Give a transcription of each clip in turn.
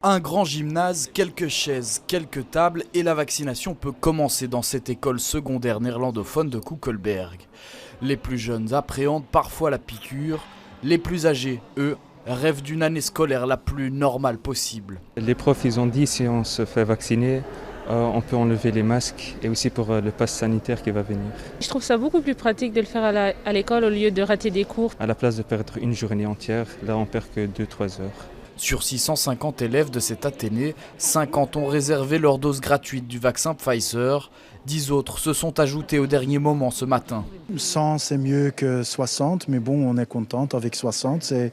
Un grand gymnase, quelques chaises, quelques tables et la vaccination peut commencer dans cette école secondaire néerlandophone de Koekelberg. Les plus jeunes appréhendent parfois la piqûre, les plus âgés, eux, rêvent d'une année scolaire la plus normale possible. Les profs ils ont dit si on se fait vacciner, on peut enlever les masques et aussi pour le pass sanitaire qui va venir. Je trouve ça beaucoup plus pratique de le faire à l'école au lieu de rater des cours. À la place de perdre une journée entière, là on perd que 2-3 heures. Sur 650 élèves de cet Athénée, 50 ont réservé leur dose gratuite du vaccin Pfizer. 10 autres se sont ajoutés au dernier moment ce matin. 100 c'est mieux que 60, mais bon, on est contente avec 60. C'est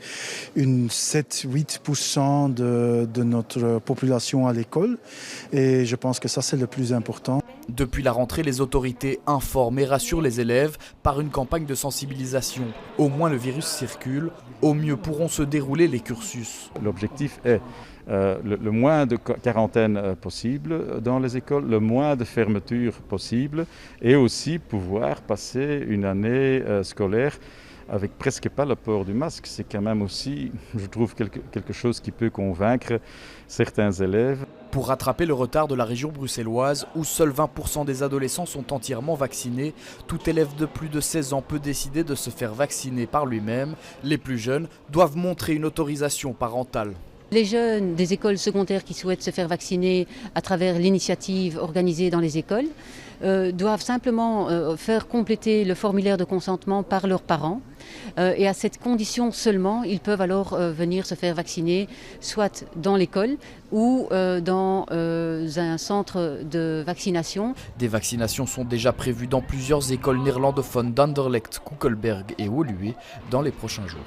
une 7-8% de notre population à l'école et je pense que ça c'est le plus important. Depuis la rentrée, les autorités informent et rassurent les élèves par une campagne de sensibilisation. Au moins le virus circule, au mieux pourront se dérouler les cursus. L'objectif est le moins de quarantaine possible dans les écoles, le moins de fermeture possible et aussi pouvoir passer une année scolaire avec presque pas le port du masque. C'est quand même aussi, je trouve, quelque chose qui peut convaincre certains élèves. Pour rattraper le retard de la région bruxelloise, où seuls 20% des adolescents sont entièrement vaccinés, tout élève de plus de 16 ans peut décider de se faire vacciner par lui-même. Les plus jeunes doivent montrer une autorisation parentale. Les jeunes des écoles secondaires qui souhaitent se faire vacciner à travers l'initiative organisée dans les écoles doivent simplement faire compléter le formulaire de consentement par leurs parents. Et à cette condition seulement, ils peuvent alors venir se faire vacciner, soit dans l'école ou dans un centre de vaccination. Des vaccinations sont déjà prévues dans plusieurs écoles néerlandophones d'Anderlecht, Koekelberg et Woluwe dans les prochains jours.